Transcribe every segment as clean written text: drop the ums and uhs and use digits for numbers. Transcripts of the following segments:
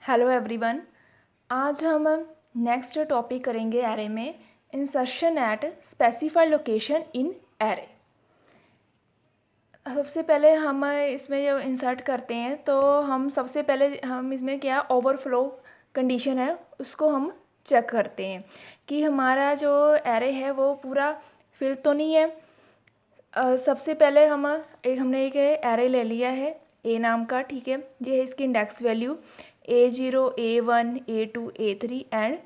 Hello everyone. आज हम next topic करेंगे एरे में insertion eight specified location in array. सबसे पहले हम इसमें जो इंसर्ट करते हैं तो हम सबसे पहले हम इसमें क्या ओवरफ्लो कंडीशन है उसको हम चेक करते हैं कि हमारा जो एरे है वो पूरा फिल तो नहीं है। सबसे पहले हमने एक एरे ले लिया है ए नाम का, ठीक है। ये है इसकी index value A0 A1 A2 A3 and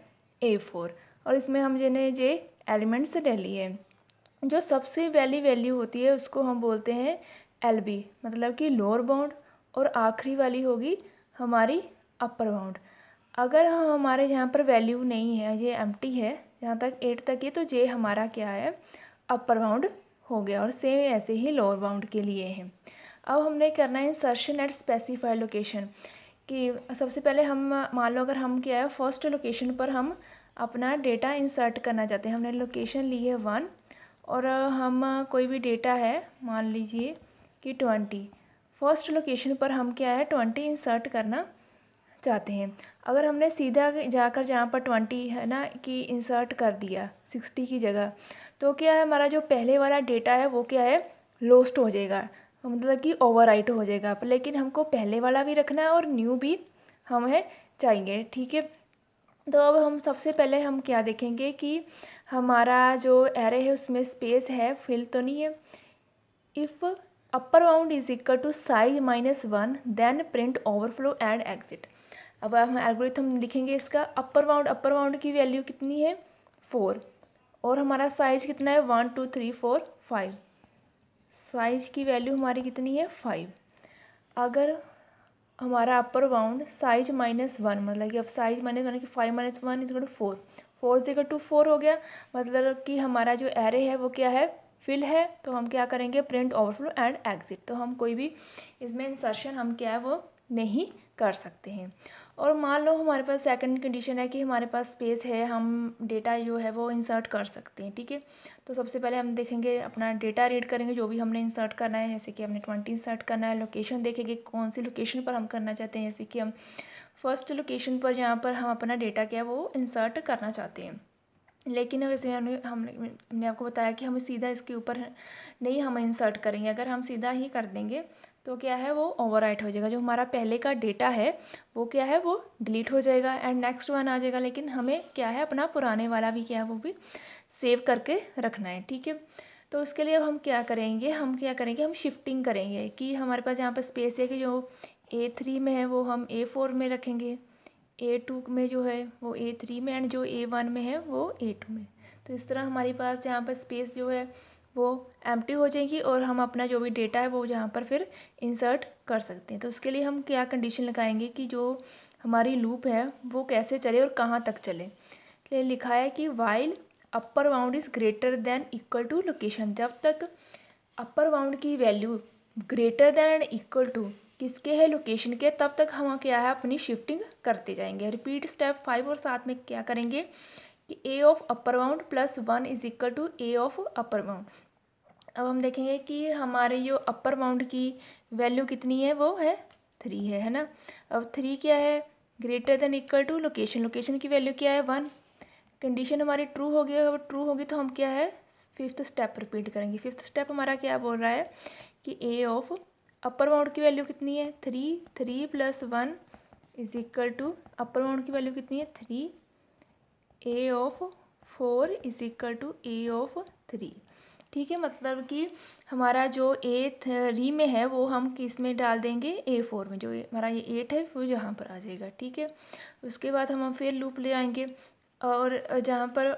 A4 और इसमें हम ये एलिमेंट्स ले लिए। जो सबसे पहली वैल्यू होती है उसको हम बोलते हैं LB, मतलब कि लोअर बाउंड, और आखिरी वाली होगी हमारी अपर बाउंड। अगर हमारे यहाँ पर वैल्यू नहीं है, ये एम्प्टी है यहाँ तक 8 तक ही, तो ये हमारा क्या है, अपर बाउंड हो गया। और सेम ऐसे ही लोअर बाउंड के लिए है। अब हमने करना है इंसर्शन एट स्पेसिफाइड लोकेशन कि सबसे पहले हम मान लो अगर हम क्या है फर्स्ट लोकेशन पर हम अपना डेटा इंसर्ट करना चाहते हैं। हमने लोकेशन ली है 1 और हम कोई भी डेटा है मान लीजिए कि 20। फर्स्ट लोकेशन पर हम क्या है 20 इंसर्ट करना चाहते हैं। अगर हमने सीधा जाकर जहाँ पर 20 है ना कि इंसर्ट कर दिया 60 की जगह, तो क्या है हमारा जो पहले वाला डेटा है वो क्या है लोस्ट हो जाएगा, मतलब कि ओवरराइट हो जाएगा। लेकिन हमको पहले वाला भी रखना है और न्यू भी हमें चाहिए, ठीक है। तो अब हम सबसे पहले हम क्या देखेंगे कि हमारा जो एरे है उसमें स्पेस है, फिल तो नहीं है। If upper bound is equal to size -1 then print overflow and exit. अब हम एल्गोरिथम लिखेंगे इसका। अपर बाउंड की वैल्यू कितनी है 4 और हमारा साइज कितना है 1 2 3 4 5। साइज की वैल्यू हमारी कितनी है 5। अगर हमारा अपर बाउंड साइज -1 मतलब कि अब साइज माइनस कि 5 - 1 = 4, 4 = 4 हो गया। मतलब कि हमारा जो एरे है वो क्या है फिल है। तो हम क्या करेंगे प्रिंट ओवरफ्लो एंड एग्जिट। तो हम कोई भी इसमें इंसर्शन हम क्या है वो नहीं कर सकते हैं। और मान लो हमारे पास सेकंड कंडीशन है कि हमारे पास स्पेस है, हम डेटा जो है वो इंसर्ट कर सकते हैं, ठीक है। तो सबसे पहले हम देखेंगे अपना डेटा रीड करेंगे जो भी हमने इंसर्ट करना है। जैसे कि हमने 20 इंसर्ट करना है। लोकेशन देखेंगे कौन सी लोकेशन पर हम करना चाहते हैं। जैसे कि हम फर्स्ट लोकेशन पर जहाँ पर हम अपना डेटा क्या है वो इंसर्ट करना चाहते हैं। लेकिन वैसे हमने आपको बताया कि हमें सीधा इसके ऊपर नहीं हम इंसर्ट करेंगे। अगर हम सीधा ही कर देंगे तो क्या है वो ओवरराइट हो जाएगा। जो हमारा पहले का डेटा है वो क्या है वो डिलीट हो जाएगा एंड नेक्स्ट वन आ जाएगा। लेकिन हमें क्या है अपना पुराने वाला भी क्या है वो भी सेव करके रखना है, ठीक है। तो उसके लिए अब हम हम शिफ्टिंग करेंगे कि हमारे पास यहाँ पर स्पेस है कि जो A3 में है वो हम A4 में रखेंगे, A2 में जो है वो A3 में, एंड जो A1 में है वो A2 में। तो इस तरह हमारे पास यहाँ पर स्पेस जो है वो एम्प्टी हो जाएगी और हम अपना जो भी डेटा है वो यहाँ पर फिर इंसर्ट कर सकते हैं। तो उसके लिए हम क्या कंडीशन लगाएंगे कि जो हमारी लूप है वो कैसे चले और कहाँ तक चले। इसलिए लिखा है कि while upper bound is greater than equal to location. जब तक अपर बाउंड की value greater than and equal to किसके है लोकेशन के, तब तक हम क्या है अपनी शिफ्टिंग करते जाएंगे। रिपीट स्टेप 5 और 7 में क्या करेंगे कि A of upper bound +1 is equal to A of upper bound. अब हम देखेंगे कि हमारे जो अपर बाउंड की वैल्यू कितनी है वो है 3 है ना। अब 3 क्या है greater than equal to location. Location की वैल्यू क्या है 1। कंडीशन हमारी ट्रू होगी। अगर ट्रू होगी तो हम क्या है फिफ्थ स्टेप रिपीट करेंगे। फिफ्थ स्टेप हमारा क्या बोल रहा है कि A ऑफ अपर बाउंड की वैल्यू कितनी है 3, 3 + 1 is equal to upper bound की वैल्यू कितनी है 3, A of 4 is equal to A of 3, ठीक है। मतलब कि हमारा जो A3 में है वो हम किस में डाल देंगे A4 में। जो हमारा ये 8 है वो यहाँ पर आ जाएगा, ठीक है। उसके बाद हम फिर लूप ले आएंगे और जहाँ पर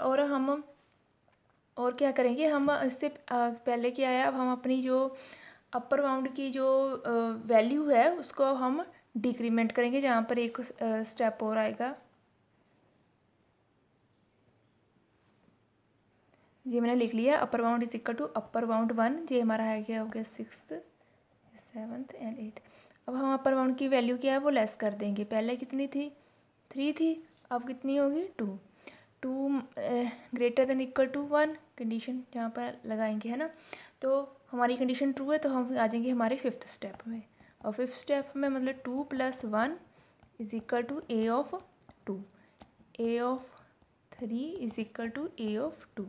और क्या करेंगे हम इससे पहले क्या है अब हम अपनी जो अपर बाउंड की जो वैल्यू है उसको हम डिक्रीमेंट करेंगे। जहाँ पर एक स्टेप और आएगा, ये मैंने लिख लिया upper bound is equal to upper bound 1। ये हमारा है क्या हो गया 6th 7th एंड 8। अब हम अपर बाउंड की वैल्यू क्या है वो लेस कर देंगे। पहले कितनी थी 3 थी, अब कितनी होगी 2। 2 greater than equal to 1 condition जहाँ पर लगाएंगे, है ना। तो हमारी कंडीशन ट्रू है तो हम आ जाएंगे हमारे फिफ्थ स्टेप में। और फिफ्थ स्टेप में मतलब 2 + 1 is equal to A of 2, A of 3 is equal to A of 2।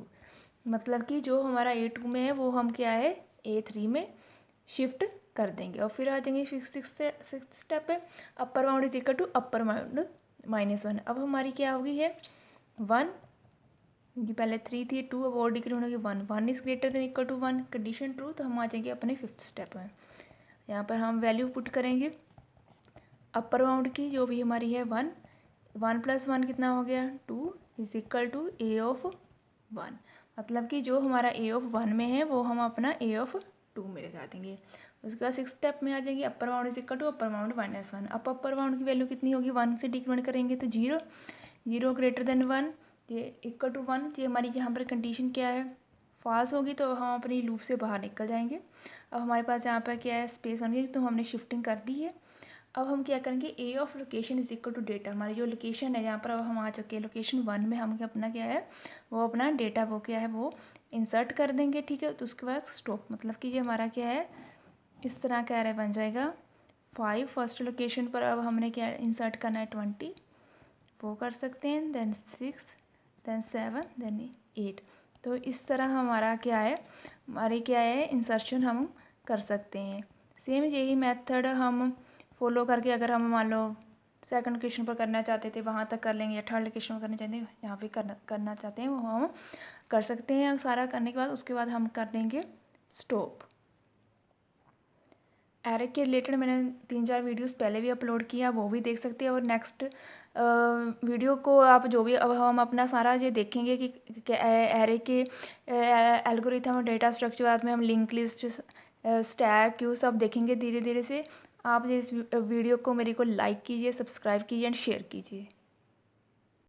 मतलब कि जो हमारा A2 में है वो हम क्या है A3 में शिफ्ट कर देंगे। और फिर आ जाएंगे सिक्स स्टेप पे, upper bound is equal to upper bound -1। अब हमारी क्या होगी है 1, क्योंकि पहले 3 थी 2, अब और डिग्री होगी 1, 1 is greater than equal to 1, condition true. तो हम आ जाएंगे अपने फिफ्थ स्टेप में। यहाँ पर हम वैल्यू पुट करेंगे अपर बाउंड की, जो भी हमारी है 1, 1 + 1 कितना हो गया 2 is equal to A of 1। मतलब कि जो हमारा ए ऑफ 1 में है वो हम अपना ए ऑफ 2 में लगा देंगे। उसके बाद सिक्स स्टेप में आ जाएंगे upper bound is equal to upper bound -1। अब अपर बाउंड की वैल्यू कितनी होगी 1 से डिक्रीमेंट करेंगे तो 0, 0 ग्रेटर देन 1, ये इक्वल टू 1। ये हमारी यहाँ पर कंडीशन क्या है फॉल्स होगी तो हम अपनी लूप से बाहर निकल जाएंगे। अब हमारे पास यहाँ पर क्या है स्पेस बन गई, तो हमने शिफ्टिंग कर दी है। अब हम क्या करेंगे A of location is equal to data, हमारी जो लोकेशन है यहाँ पर अब हम आ चुके हैं लोकेशन 1 में, हम अपना क्या है वो अपना डेटा वो क्या है वो इंसर्ट कर देंगे। ठीक है, तो उसके बाद स्टॉप, मतलब कि ये हमारा क्या है इस तरह का एरे बन जाएगा 5 फर्स्ट लोकेशन पर। अब हमने क्या इंसर्ट करना है 20, वो कर सकते हैं, देन 6, देन 7, देन 8। तो इस तरह हमारा क्या है हमारी क्या है इंसर्शन हम कर सकते हैं। सेम यही मेथड हम फॉलो करके अगर हम मान लो सेकंड लोकेशन पर करना चाहते थे वहाँ तक कर लेंगे, या थर्ड लोकेशन पर करना चाहते हैं यहाँ पे करना चाहते हैं वो हम कर सकते हैं। सारा करने के बाद उसके बाद हम कर देंगे स्टॉप। एरे के रिलेटेड मैंने 3-4 वीडियोस पहले भी अपलोड किया, वो भी देख सकते हैं। और नेक्स्ट वीडियो को आप जो भी अब हम अपना सारा ये देखेंगे कि एरे के एल्गोरिथम और डेटा स्ट्रक्चर, बाद में हम लिंक लिस्ट स्टैक क्यू सब देखेंगे धीरे धीरे से। आप इस वीडियो को मेरे को लाइक कीजिए, सब्सक्राइब कीजिए एंड शेयर कीजिए।